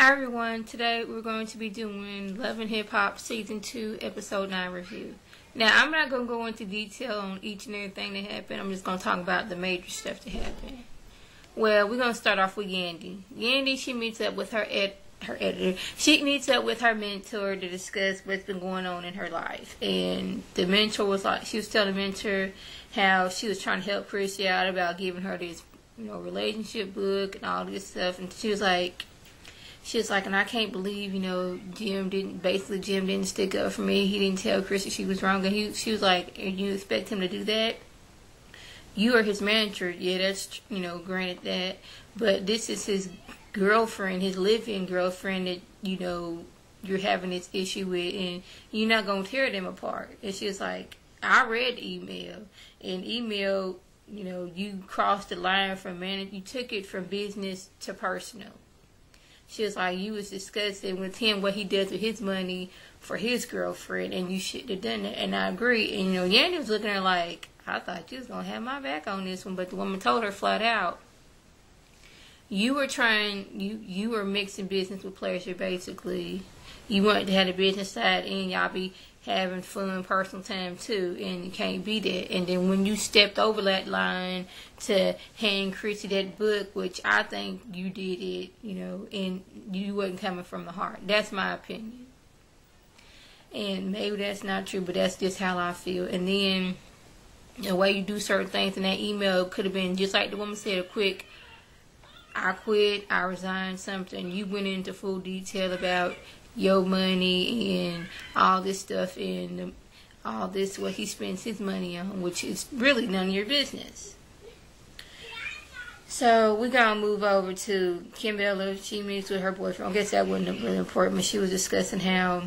Hi everyone, today we're going to be doing Love and Hip Hop Season 2 Episode 9 review. Now, I'm not going to go into detail on each and everything that happened. I'm just going to talk about the major stuff that happened. Well, we're going to start off with Yandy. Yandy, she meets up with her editor. She meets up with her mentor to discuss what's been going on in her life. And the mentor was like, she was telling the mentor how she was trying to help Chrissy out about giving her this, relationship book and all this stuff. And she was like, and I can't believe, Jim didn't stick up for me. He didn't tell Chrissy she was wrong. And she was like, and you expect him to do that? You are his manager. Yeah, that's, granted that. But this is his girlfriend, his live-in girlfriend that, you're having this issue with. And you're not going to tear them apart. And she was like, I read the email. And email, you crossed the line from you took it from business to personal. She was like, you was discussing with him what he does with his money for his girlfriend, and you shouldn't have done that. And I agree. And, Yandy was looking at her like, I thought you was going to have my back on this one. But the woman told her flat out, you were mixing business with pleasure, basically. You wanted to have the business side, and y'all be having fun, personal time, too, and you can't be that. And then when you stepped over that line to hand Chrissy that book, which I think you did it, and you wasn't coming from the heart. That's my opinion. And maybe that's not true, but that's just how I feel. And then the way you do certain things in that email could have been, just like the woman said, a quick, I quit, I resigned, something. You went into full detail about your money and all this stuff and all this, what he spends his money on, which is really none of your business. So we're going to move over to Kim Bella. She meets with her boyfriend. I guess that wasn't really important, but she was discussing how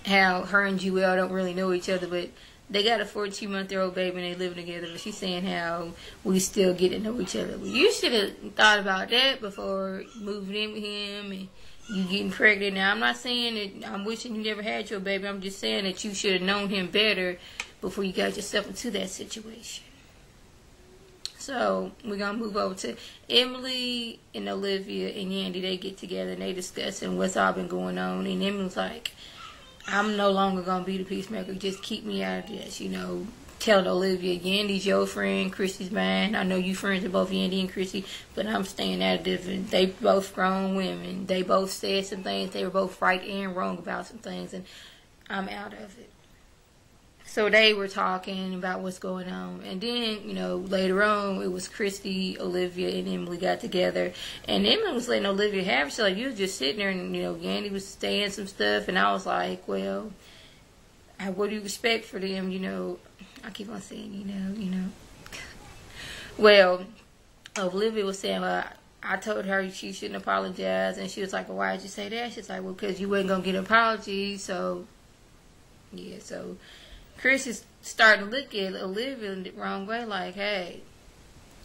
her and Jewel don't really know each other, but they got a 14-month-old baby and they live together. But she's saying how we still get to know each other. Well, you should have thought about that before moving in with him and you getting pregnant. Now, I'm not saying that I'm wishing you never had your baby. I'm just saying that you should have known him better before you got yourself into that situation. So, we're going to move over to Emily and Olivia and Yandy. They get together and they discussing what's all been going on. And Emily's like, I'm no longer going to be the peacemaker. Just keep me out of this, Tell Olivia, Yandy's your friend, Chrissy's mine. I know you friends with both Yandy and Chrissy, but I'm staying out of this. They both grown women. They both said some things. They were both right and wrong about some things, and I'm out of it. So they were talking about what's going on. And then, later on, it was Chrissy, Olivia, and Emily got together. And Emily was letting Olivia have it. She's like, you was just sitting there, and, Yandy was saying some stuff. And I was like, well, what do you expect for them, I keep on saying, Well, Olivia was saying, I told her she shouldn't apologize. And she was like, well, why did you say that? She's like, well, because you wasn't going to get an apology. So, yeah, so Chris is starting to look at Olivia the wrong way. Like, hey,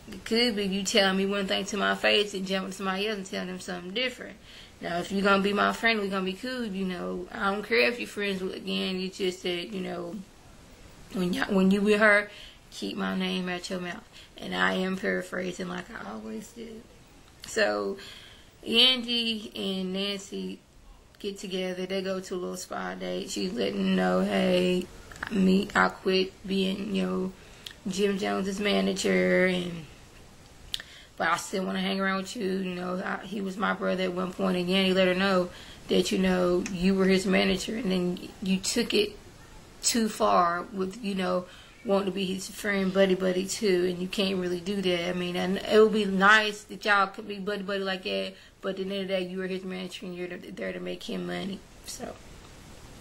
it could be you telling me one thing to my face and jumping to somebody else and telling them something different. Now, if you're going to be my friend, we're going to be cool, I don't care if you're friends with, again, you just said, when you with her, keep my name out your mouth. And I am paraphrasing like I always do. So, Yandy and Nancy get together. They go to a little spa date. She's letting them know, hey, I quit being, Jim Jones's manager, but I still want to hang around with you. He was my brother at one point, and Yandy let her know that, you were his manager, and then you took it too far with, wanting to be his friend, buddy too, and you can't really do that. I mean, and it would be nice that y'all could be buddy like that, but at the end of the day, you were his manager, and you're there to make him money. So,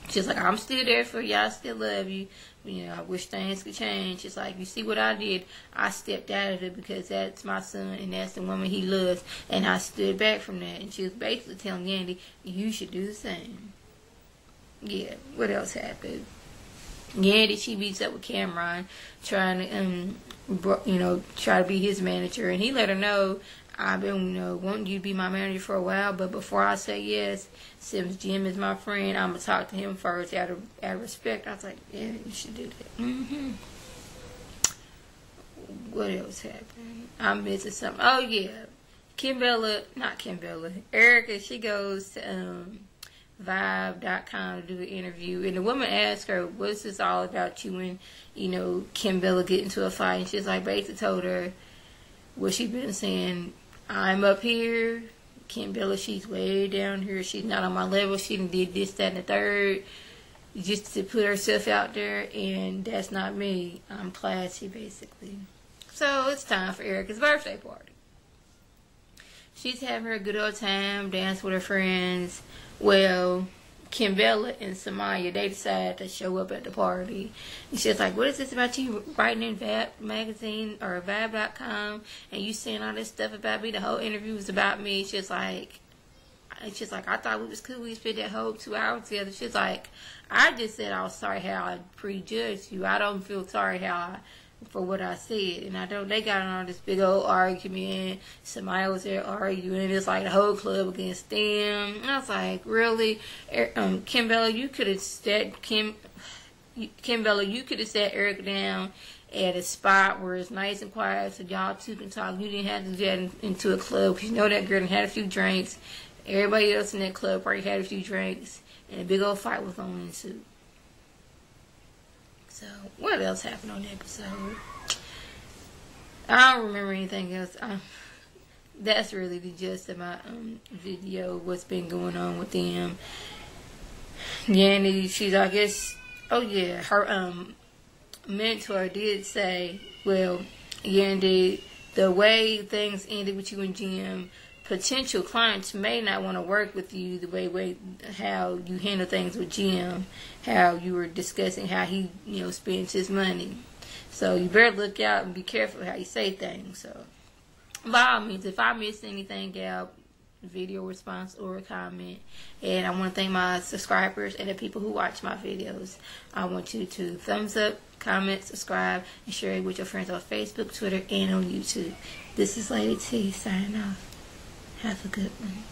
she's like, I'm still there for you. I still love you. I wish things could change. She's like, you see what I did? I stepped out of it because that's my son, and that's the woman he loves, and I stood back from that. And she was basically telling Yandy, you should do the same. Yeah, what else happened? Yandy, she beats up with Cameron, trying to, try to be his manager. And he let her know, I've been, wanting you to be my manager for a while, but before I say yes, since Jim is my friend, I'm going to talk to him first out of respect. I was like, yeah, you should do that. What else happened? I'm missing something. Oh, yeah. Erica, she goes to Vibe.com to do an interview, and the woman asked her, "What's this all about? You and Kim Bella get into a fight?" And she's like, basically told her what she's been saying. I'm up here. Kim Bella, she's way down here. She's not on my level. She did this, that, and the third, just to put herself out there, and that's not me. I'm classy, basically. So it's time for Erica's birthday party. She's having her good old time, dance with her friends. Well, Kim Bella and Samaya, they decided to show up at the party. And she's like, "What is this about you writing in Vibe magazine or Vibe.com and you saying all this stuff about me? The whole interview was about me." She's like, "I thought we was cool. We spent that whole 2 hours together." She's like, "I just said I was sorry how I prejudged you. I don't feel sorry for what I said." And I don't. They got on this big old argument. Somebody was there arguing. It's like the whole club against them. And I was like, really, Kim Bella, you could have sat Kim Bella, you could have sat Erica down at a spot where it's nice and quiet so y'all two can talk. You didn't have to get into a club because that girl had a few drinks. Everybody else in that club probably had a few drinks, and a big old fight was on ensued. So, what else happened on the episode? I don't remember anything else. That's really the gist of my video, what's been going on with them. Yandy, she's, I guess, her mentor did say, well, Yandy, the way things ended with you and Jim, potential clients may not want to work with you the way how you handle things with Jim, how you were discussing how he spends his money. So you better look out and be careful how you say things. So by all means, if I missed anything out, video response or a comment, and I want to thank my subscribers and the people who watch my videos. I want you to thumbs up, comment, subscribe, and share it with your friends on Facebook, Twitter, and on YouTube. This is Lady T signing off. Have a good one.